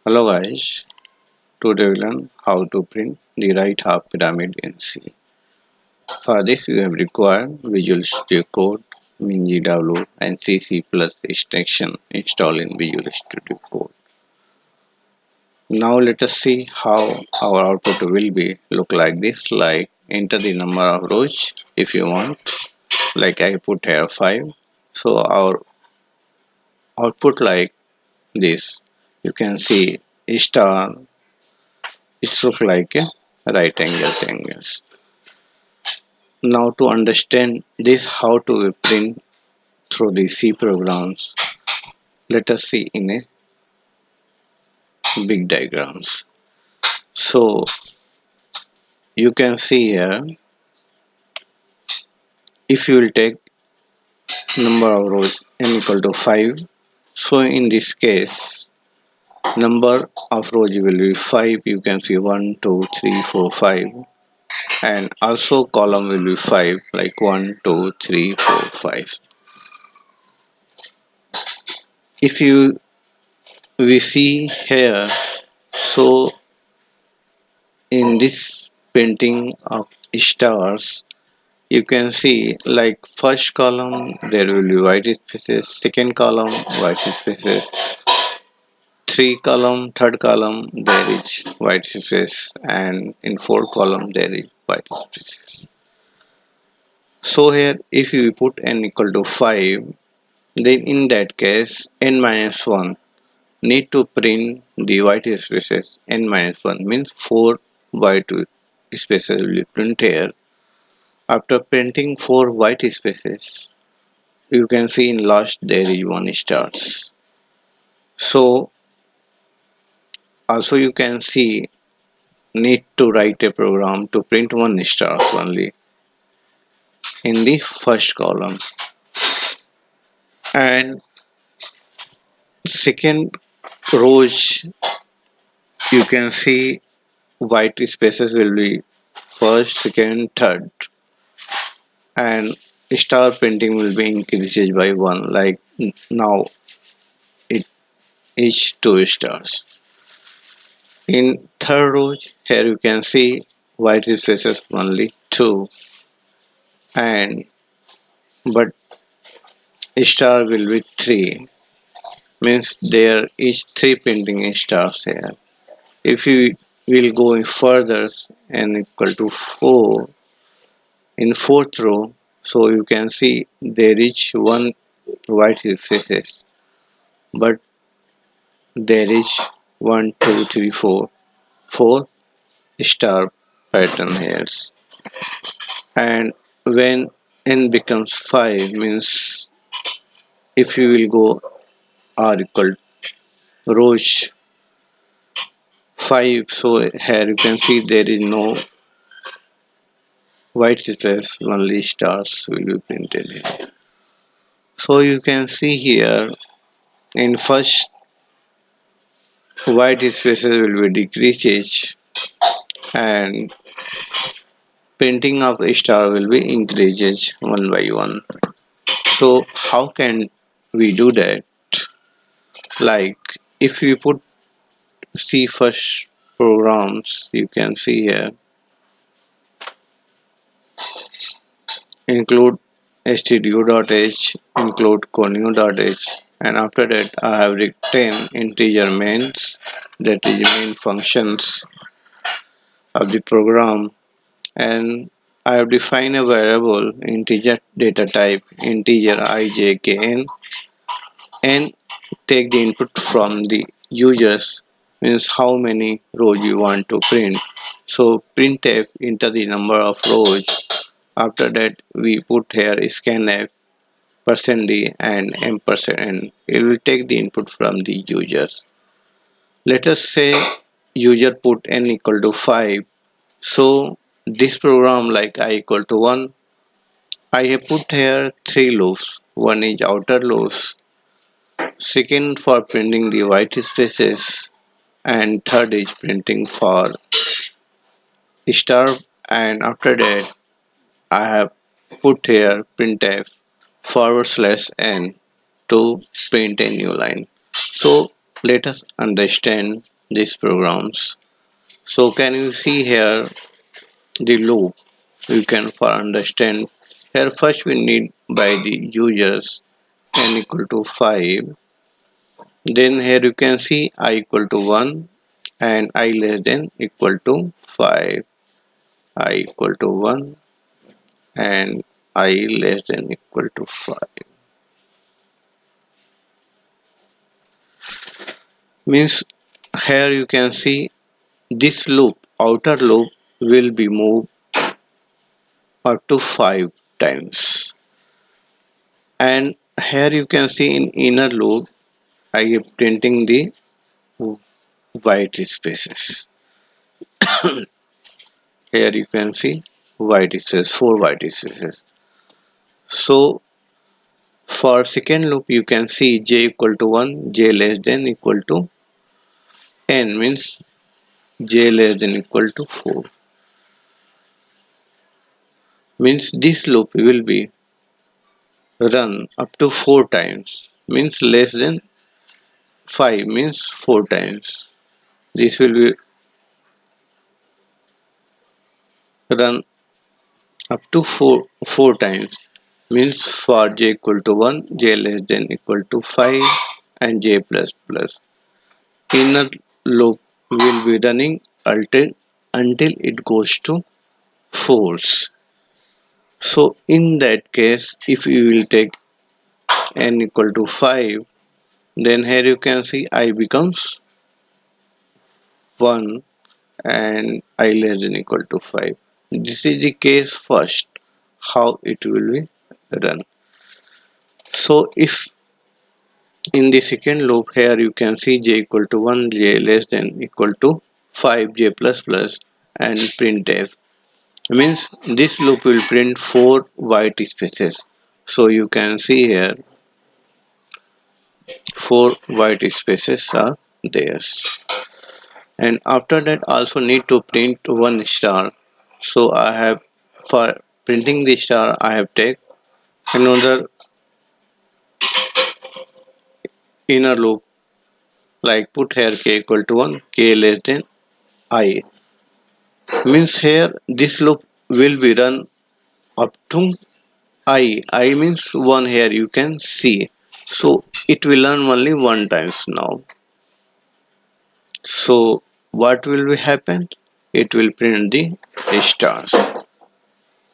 Hello guys, today we learn how to print the right half pyramid in C. For this you have required Visual Studio Code, WinGW and CC plus extension installed in Visual Studio Code. Now let us see how our output will be look like this, like enter the number of rows if you want, like I put here 5. So our output like this. You can see star, it looks like a right angle triangles. Now to understand this how to print through the C programs, let us see in a big diagrams. So you can see here, if you will take number of rows n equal to 5, so in this case number of rows will be 5. You can see 1 2 3 4 5, and also column will be 5, like 1 2 3 4 5. If you we see here, so in this painting of stars, you can see like first column there will be white spaces, second column white spaces, three column, third column there is white space, and in fourth column there is white spaces. So here if you put n equal to 5, then in that case n minus 1 need to print the white spaces. N minus 1 means 4 white spaces will be printed here. After printing 4 white spaces, you can see in last there is 1 stars. So also you can see need to write a program to print 1 stars only in the first column, and second rows you can see white spaces will be first, second, third, and star printing will be increased by 1, like now it is 2 stars. In third row here you can see white spaces only 2, and but star will be 3, means there is 3 printing stars here. If you will go further and equal to 4 in fourth row, so you can see there is 1 white spaces, but there is 1 2 3 4 4 star pattern here. And when n becomes 5, means if you will go r equal rows 5, so here you can see there is no white space, only stars will be printed here. So you can see here in first white spaces will be decreases, and printing of a star will be increases one by one. So how can we do that? Like if we put C first programs, you can see here include stdio.h, include conio.h, and after that I have written integer mains, that is main functions of the program, and I have defined a variable integer data type integer ijkn, and take the input from the users, means how many rows you want to print. So printf enter the number of rows. After that we put here scanf %d and %n. It will take the input from the users. Let us say user put n equal to 5. So this program like I equal to 1. I have put here 3 loops. One is outer loops, second for printing the white spaces, and third is printing for star, and after that I have put here printf /n to print a new line. So let us understand these programs. So can you see here the loop? You can for understand here first we need by the users n equal to 5. Then here you can see I equal to 1 and I less than equal to 5. I equal to 1 and I less than equal to 5. Means here you can see this loop, outer loop will be moved up to 5 times. And here you can see in inner loop I am printing the white spaces. Here you can see white spaces, 4 white spaces. So for second loop you can see j equal to 1, j less than equal to n means j less than equal to 4. Means this loop will be run up to 4 times. Means less than 5 means 4 times. This will be run up to 4 times. Means for j equal to 1, j less than equal to 5 and j plus plus. Inner loop will be running until it goes to 4s. So in that case if you will take n equal to 5, then here you can see I becomes 1 and I less than equal to 5. This is the case first how it will be run. So if in the second loop here you can see j equal to 1, j less than equal to 5, j plus plus and printf. Means this loop will print 4 white spaces. So you can see here 4 white spaces are there. And after that also need to print one star. So I have for printing the star I have take another inner loop like put here k equal to 1, k less than I. Means here this loop will be run up to I means 1 here you can see. So it will run only one times now. So what will be happen? It will print the stars.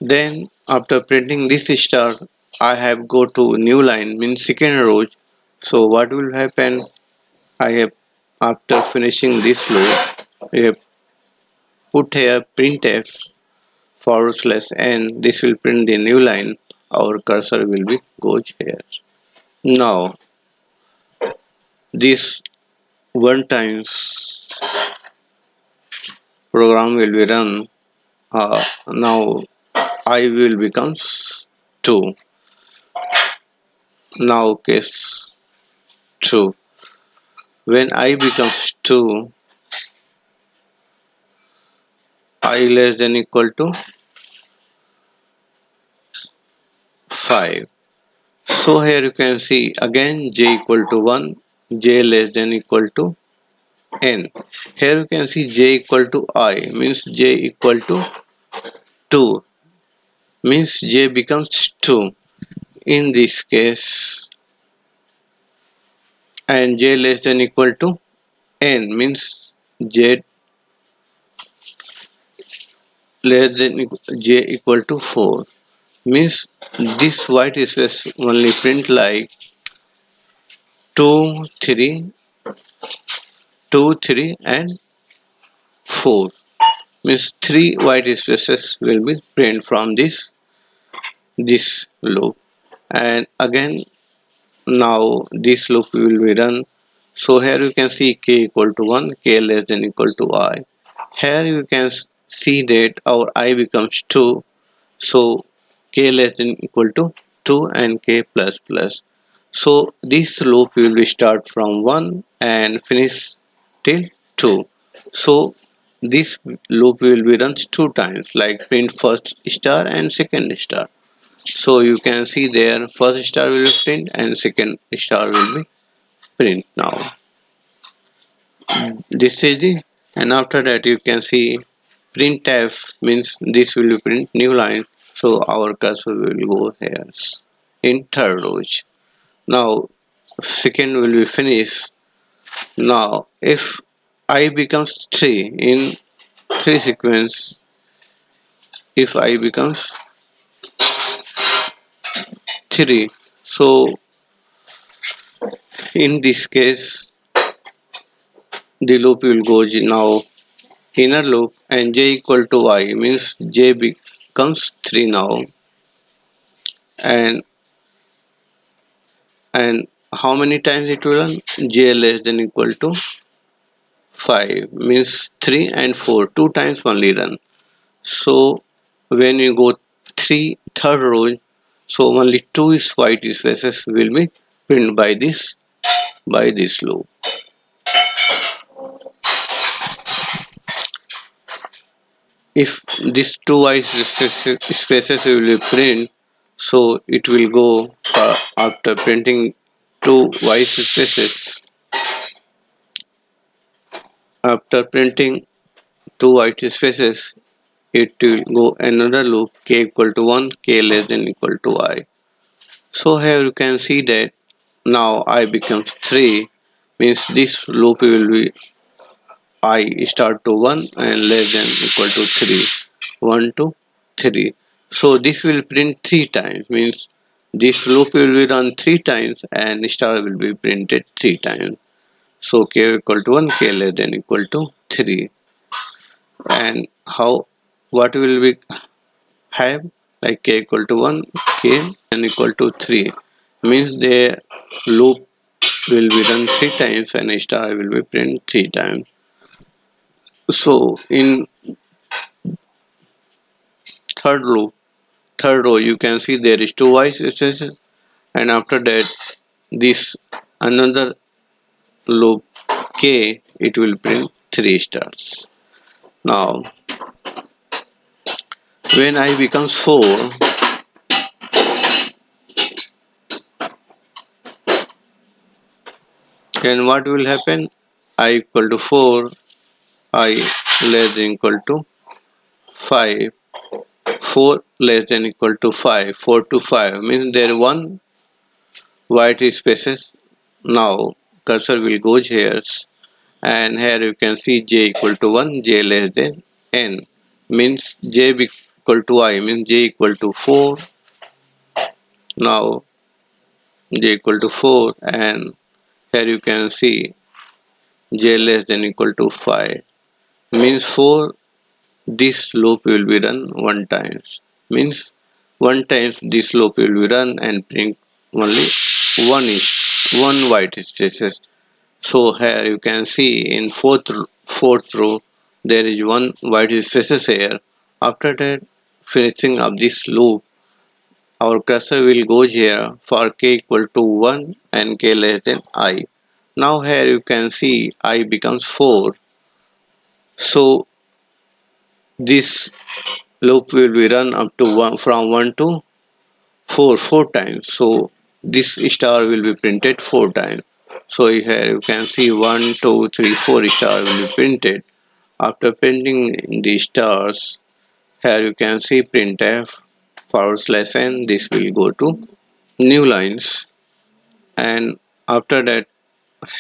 Then after printing this star I have go to new line means second row. So what will happen? I have after finishing this loop I have put here printf forward slash n. This will print the new line. Our cursor will be goes here. Now this one times program will be run. Now I will becomes 2. Now case 2. When I becomes 2, I less than equal to 5. So here you can see again j equal to 1, j less than equal to n. Here you can see j equal to I means j equal to 2 means j becomes 2 in this case, and j less than equal to n means j less than j equal to 4 means this white space only print like 2 3 2 3 and 4 means 3 white spaces will be print from this loop. And again now this loop will be run. So here you can see k equal to 1, k less than equal to I. Here you can see that our I becomes 2. So k less than equal to 2 and k plus plus. So this loop will be start from 1 and finish till 2. So this loop will be runs 2 times like print first star and second star. So you can see there first star will be print and second star will be print now. this is the, and after that you can see printf means this will print new line, so our cursor will go here in third row. Now second will be finished. Now if I becomes 3 in 3 sequence, if I becomes 3, so in this case the loop will go now inner loop, and j equal to y means j becomes 3 now, and and how many times it will run? J less than equal to 5 means 3 and 4 two times only run. So when you go 3 third row, so only two is white spaces will be printed by this loop. If these two white spaces will be print, so it will go after printing two white spaces. After printing two white spaces, it will go another loop k equal to 1, k less than equal to I. So here you can see that now I becomes 3, means this loop will be I start to 1 and less than equal to 3, 1 to 3. So this will print 3 times, means this loop will be run 3 times and star will be printed 3 times. So k equal to 1, k less than equal to 3. And how, what will we have? Like k equal to 1, k and equal to 3, means the loop will be run 3 times and star will be print 3 times. So in third loop, third row, you can see there is two white spaces, and after that this another loop k, it will print 3 stars. Now when I becomes 4, then what will happen? I equal to 4, I less than equal to 5, 4 less than equal to 5, 4 to 5 means there one white spaces. Now cursor will go here, and here you can see j equal to 1, j less than n, means j equal to I means j equal to 4. Now j equal to 4, and here you can see j less than equal to 5, means 4, this loop will be run one times, means one times this loop will be run and print only one white spaces. So here you can see in fourth row there is one white spaces here. After that finishing up this loop, our cursor will go here for k equal to 1 and k less than I. Now here you can see I becomes 4. So this loop will be run up to 1 from 1 to 4 times. So this star will be printed 4 times. So here you can see 1, 2, 3, 4 star will be printed. After printing the stars, here you can see printf /n, this will go to new lines, and after that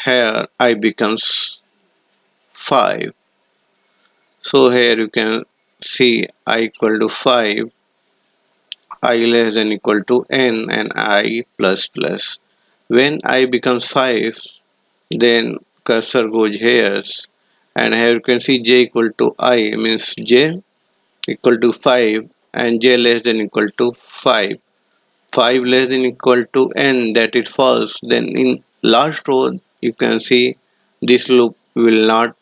here I becomes 5. So here you can see I equal to 5, I less than equal to n, and I plus plus. When I becomes 5, then cursor goes here, and here you can see j equal to I means j equal to 5 and j less than equal to 5. 5 less than equal to n, that is false. Then in last row you can see this loop will not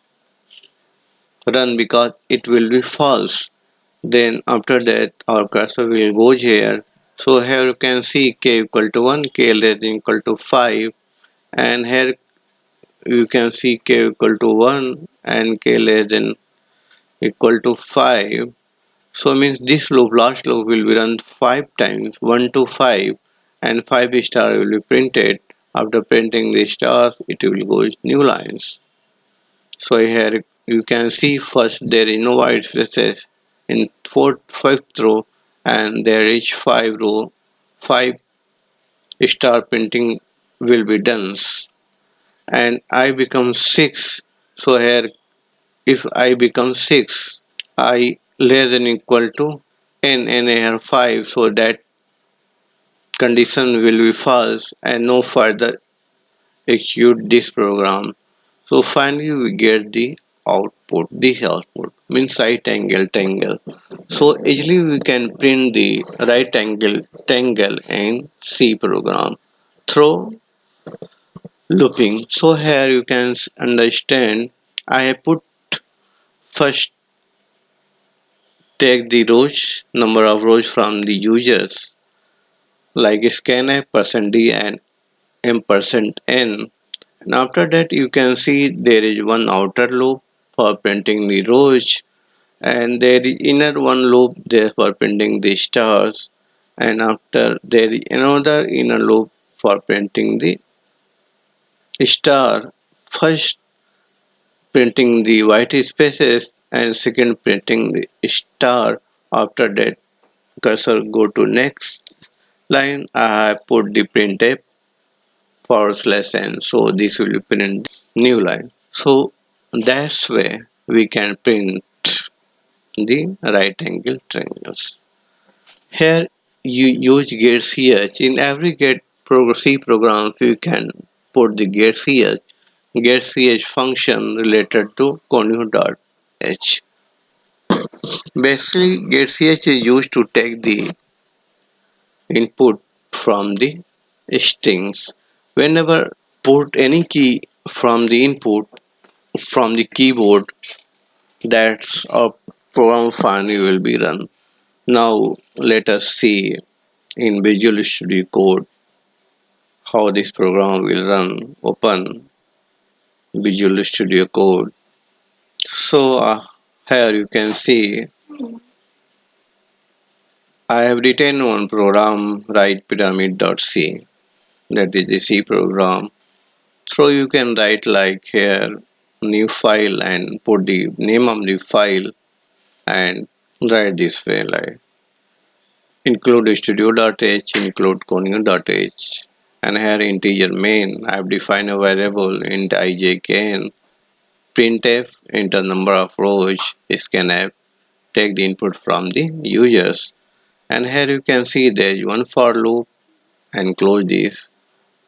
run because it will be false. Then after that our cursor will go here. So here you can see k equal to 1, k less than equal to 5, and here you can see k equal to 1 and k less than equal to 5. So means this loop, last loop will be run 5 times, 1 to 5, and 5 star will be printed. After printing the stars, it will go new lines. So here you can see first there is no white spaces in fifth row, and there is five star printing will be done, and I become 6. So here if I become 6, I less than equal to n here 5, so that condition will be false and no further execute this program. So finally we get the output. This output means right angle triangle. So easily we can print the right angle triangle in C program through looping. So here you can understand I have put first take the rows number of rows from the users like scanf %d and m%n. And after that you can see there is one outer loop for printing the rows, and there is inner one loop there for printing the stars, and after there is another inner loop for printing the star. First printing the white spaces and second printing the star. After that cursor go to next line. I have put the printf /n, so this will print new line. So that's where we can print the right angle triangles. Here you use getch. In every C programs you can put the getch function related to conio.h. Basically getch is used to take the input from the strings. Whenever put any key from the input from the keyboard, that's a program finally will be run. Now let us see in Visual Studio Code how this program will run. Open Visual Studio Code. So here you can see I have written one program write pyramid.c, that is the C program. So you can write like here new file and put the name of the file and write this way like include stdio.h, include conio.h, and here integer main. I have defined a variable int ijkn, printf, enter number of rows, scanf, take the input from the users, and here you can see there is one for loop and close this.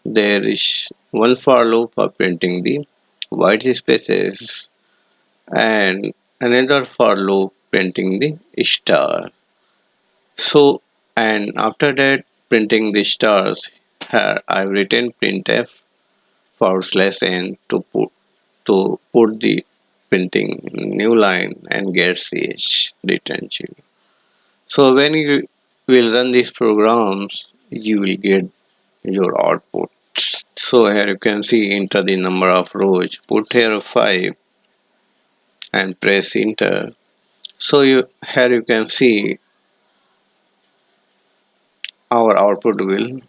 There is one for loop for printing the white spaces and another for loop printing the star. So and after that printing the stars, here I've written printf /n to put the printing new line and get ch return to. So when you will run these programs, you will get your output. So here you can see enter the number of rows, put here 5 and press enter. So here you can see our output will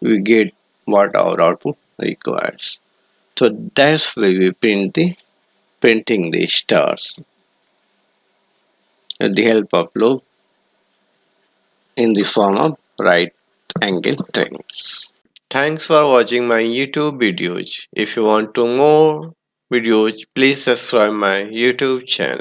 we get what our output requires. So that's why we printing the stars with the help of loop in the form of right angle triangles. Thanks for watching my YouTube videos. If you want to more videos, please subscribe my YouTube channel.